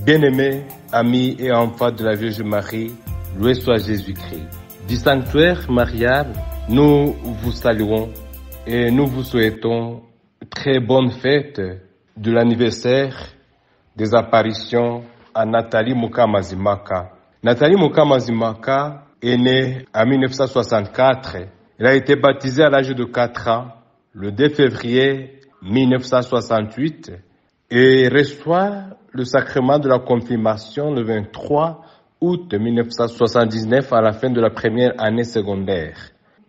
Bien-aimés, amis et enfants de la Vierge Marie, loué soit Jésus-Christ. Du sanctuaire marial, nous vous saluons et nous vous souhaitons très bonne fête de l'anniversaire des apparitions à Nathalie Mukamazimaka. Nathalie Mukamazimaka est née en 1964. Elle a été baptisée à l'âge de 4 ans, le 2 février 1968, et reçoit le sacrement de la confirmation le 23 août 1979 à la fin de la première année secondaire.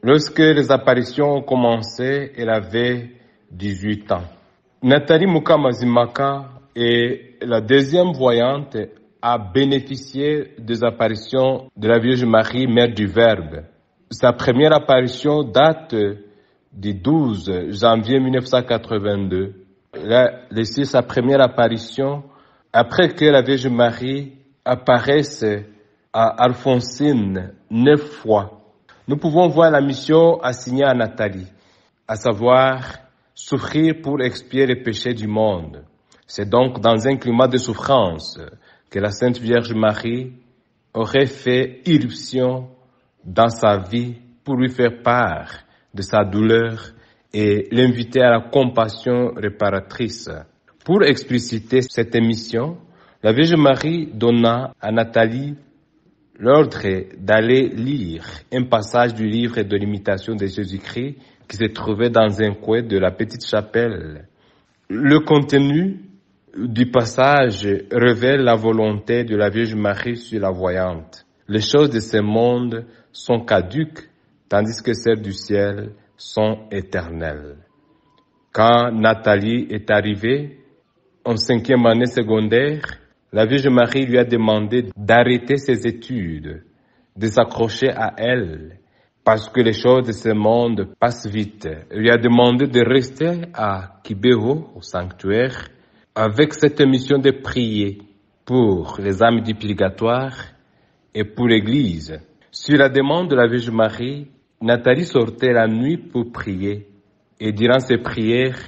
Lorsque les apparitions ont commencé, elle avait 18 ans. Nathalie Mukamazimaka est la deuxième voyante à bénéficier des apparitions de la Vierge Marie, Mère du Verbe. Sa première apparition date du 12 janvier 1982. Elle a laissé sa première apparition après que la Vierge Marie apparaisse à Alphonsine 9 fois. Nous pouvons voir la mission assignée à Nathalie, à savoir souffrir pour expier les péchés du monde. C'est donc dans un climat de souffrance que la Sainte Vierge Marie aurait fait irruption dans sa vie pour lui faire part de sa douleur et l'inviter à la compassion réparatrice. Pour expliciter cette mission, la Vierge Marie donna à Nathalie l'ordre d'aller lire un passage du livre de l'imitation de Jésus-Christ qui se trouvait dans un coin de la petite chapelle. Le contenu du passage révèle la volonté de la Vierge Marie sur la voyante. Les choses de ce monde sont caduques, tandis que celles du ciel sont éternelles. Quand Nathalie est arrivée en 5e année secondaire, la Vierge Marie lui a demandé d'arrêter ses études, de s'accrocher à elle, parce que les choses de ce monde passent vite. Elle lui a demandé de rester à Kibeho, au sanctuaire, avec cette mission de prier pour les âmes du purgatoire et pour l'Église. Sur la demande de la Vierge Marie, Nathalie sortait la nuit pour prier. Et durant ses prières,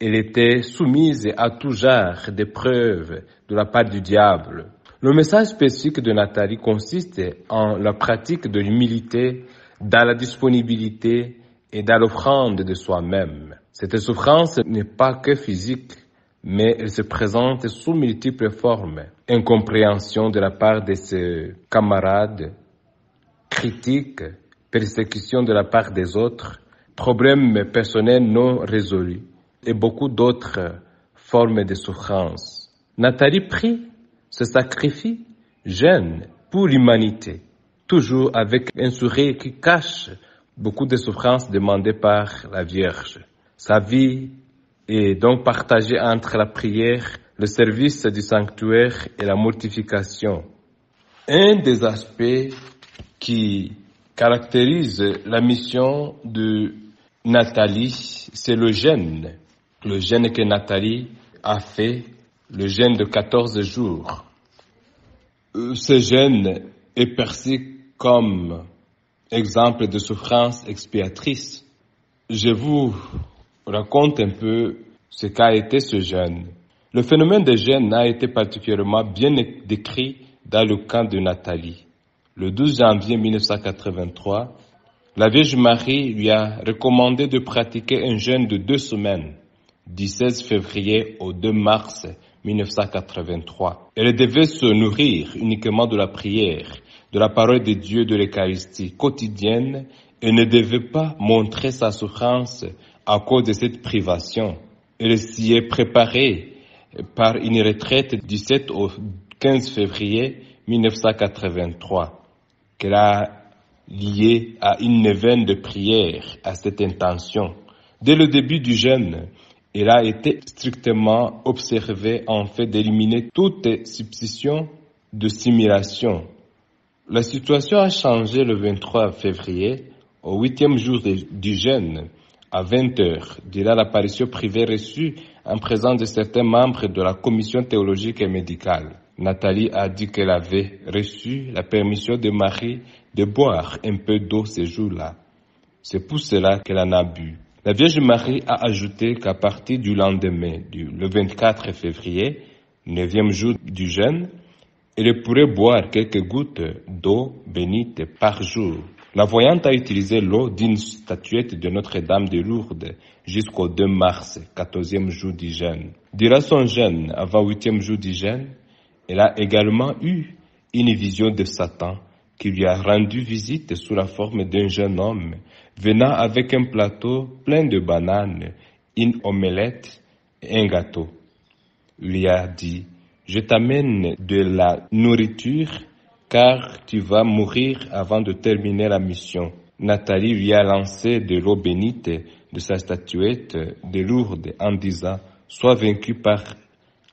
elle était soumise à tout genre d'épreuves de la part du diable. Le message spécifique de Nathalie consiste en la pratique de l'humilité, dans la disponibilité et dans l'offrande de soi-même. Cette souffrance n'est pas que physique, mais elle se présente sous multiples formes. Incompréhension de la part de ses camarades, critiques, persécution de la part des autres, problèmes personnels non résolus et beaucoup d'autres formes de souffrance. Nathalie prie, se sacrifie, jeûne pour l'humanité, toujours avec un sourire qui cache beaucoup de souffrances demandées par la Vierge. Sa vie est donc partagée entre la prière, le service du sanctuaire et la mortification. Un des aspects qui caractérise la mission de Nathalie, c'est le jeûne. Le jeûne que Nathalie a fait, le jeûne de 14 jours. Ce jeûne est perçu comme exemple de souffrance expiatrice. Je vous raconte un peu ce qu'a été ce jeûne. Le phénomène de jeûne a été particulièrement bien décrit dans le cas de Nathalie. Le 12 janvier 1983, la Vierge Marie lui a recommandé de pratiquer un jeûne de 2 semaines, du 16 février au 2 mars 1983. Elle devait se nourrir uniquement de la prière, de la parole de Dieu, de l'Eucharistie quotidienne, et ne devait pas montrer sa souffrance à cause de cette privation. Elle s'y est préparée par une retraite du 7 au 15 février 1983, qu'elle a liée à une neuvaine de prière à cette intention. Dès le début du jeûne, elle a été strictement observée en fait d'éliminer toute substitution de simulation. La situation a changé le 23 février, au 8e jour du jeûne, à 20h, durant l'apparition privée reçue en présence de certains membres de la commission théologique et médicale. Nathalie a dit qu'elle avait reçu la permission de Marie de boire un peu d'eau ce jour-là. C'est pour cela qu'elle en a bu. La Vierge Marie a ajouté qu'à partir du lendemain, le 24 février, 9e jour du jeûne, elle pourrait boire quelques gouttes d'eau bénite par jour. La voyante a utilisé l'eau d'une statuette de Notre-Dame de Lourdes jusqu'au 2 mars, 14e jour du jeûne. Durant son jeûne, avant 8e jour du jeûne, elle a également eu une vision de Satan qui lui a rendu visite sous la forme d'un jeune homme venant avec un plateau plein de bananes, une omelette et un gâteau. Il lui a dit: je t'amène de la nourriture car tu vas mourir avant de terminer la mission. Nathalie lui a lancé de l'eau bénite de sa statuette de Lourdes en disant: sois vaincu par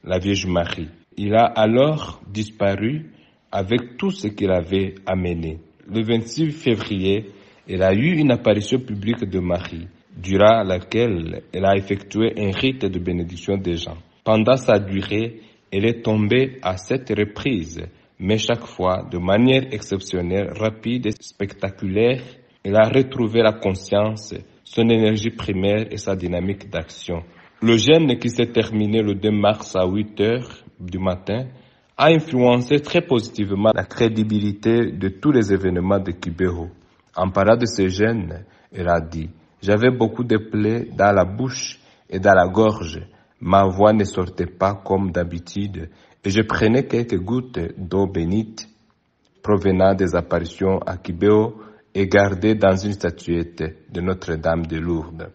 la Vierge Marie. Il a alors disparu avec tout ce qu'il avait amené. Le 26 février, elle a eu une apparition publique de Marie, durant laquelle elle a effectué un rite de bénédiction des gens. Pendant sa durée, elle est tombée à 7 reprises, mais chaque fois, de manière exceptionnelle, rapide et spectaculaire, elle a retrouvé la conscience, son énergie primaire et sa dynamique d'action. Le jeûne qui s'est terminé le 2 mars à 8 heures du matin a influencé très positivement la crédibilité de tous les événements de Kibeho. En parlant de ce jeûne, elle a dit: j'avais beaucoup de plaies dans la bouche et dans la gorge. Ma voix ne sortait pas comme d'habitude et je prenais quelques gouttes d'eau bénite provenant des apparitions à Kibeho et gardées dans une statuette de Notre-Dame de Lourdes.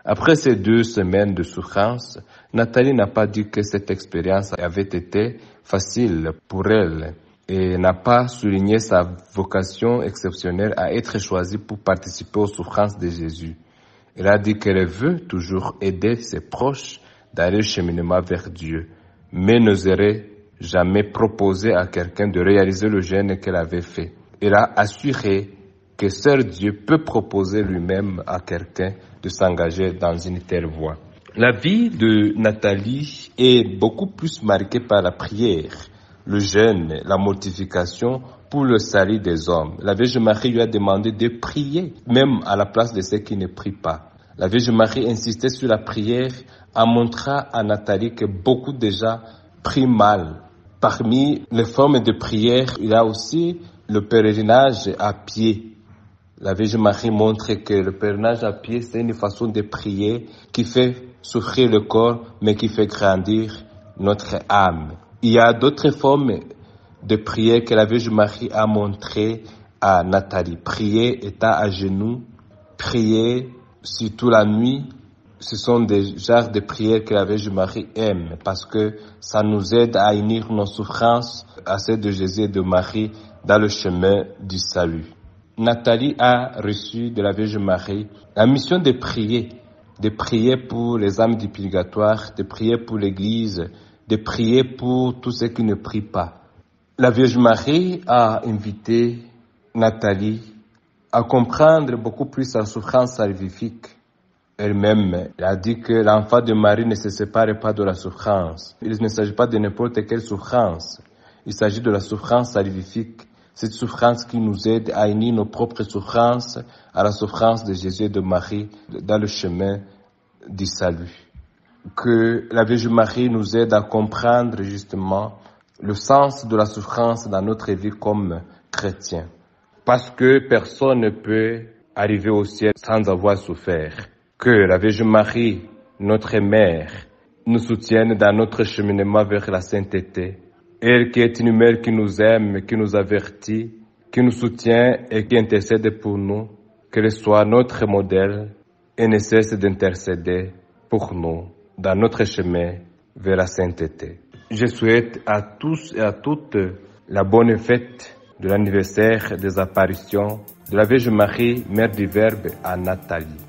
Après ces 2 semaines de souffrance, Nathalie n'a pas dit que cette expérience avait été facile pour elle et n'a pas souligné sa vocation exceptionnelle à être choisie pour participer aux souffrances de Jésus. Elle a dit qu'elle veut toujours aider ses proches dans le cheminement vers Dieu, mais n'oserait jamais proposer à quelqu'un de réaliser le jeûne qu'elle avait fait. Elle a assuré que seul Dieu peut proposer lui-même à quelqu'un de s'engager dans une telle voie. La vie de Nathalie est beaucoup plus marquée par la prière, le jeûne, la mortification pour le salut des hommes. La Vierge Marie lui a demandé de prier, même à la place de ceux qui ne prient pas. La Vierge Marie insistait sur la prière en montrant à Nathalie que beaucoup déjà prient mal. Parmi les formes de prière, il y a aussi le pèlerinage à pied. La Vierge Marie montre que le pèlerinage à pied, c'est une façon de prier qui fait souffrir le corps, mais qui fait grandir notre âme. Il y a d'autres formes de prière que la Vierge Marie a montrées à Nathalie. Prier étant à genoux, prier surtout la nuit. Ce sont des genres de prières que la Vierge Marie aime parce que ça nous aide à unir nos souffrances à celles de Jésus et de Marie dans le chemin du salut. Nathalie a reçu de la Vierge Marie la mission de prier pour les âmes du purgatoire, de prier pour l'Église, de prier pour tous ceux qui ne prient pas. La Vierge Marie a invité Nathalie à comprendre beaucoup plus sa souffrance salvifique. Elle-même a dit que l'enfant de Marie ne se sépare pas de la souffrance. Il ne s'agit pas de n'importe quelle souffrance. Il s'agit de la souffrance salvifique. Cette souffrance qui nous aide à unir nos propres souffrances à la souffrance de Jésus et de Marie dans le chemin du salut. Que la Vierge Marie nous aide à comprendre justement le sens de la souffrance dans notre vie comme chrétiens. Parce que personne ne peut arriver au ciel sans avoir souffert. Que la Vierge Marie, notre mère, nous soutienne dans notre cheminement vers la sainteté. Elle qui est une mère qui nous aime, qui nous avertit, qui nous soutient et qui intercède pour nous, qu'elle soit notre modèle et ne cesse d'intercéder pour nous dans notre chemin vers la sainteté. Je souhaite à tous et à toutes la bonne fête de l'anniversaire des apparitions de la Vierge Marie, Mère du Verbe, à Nathalie.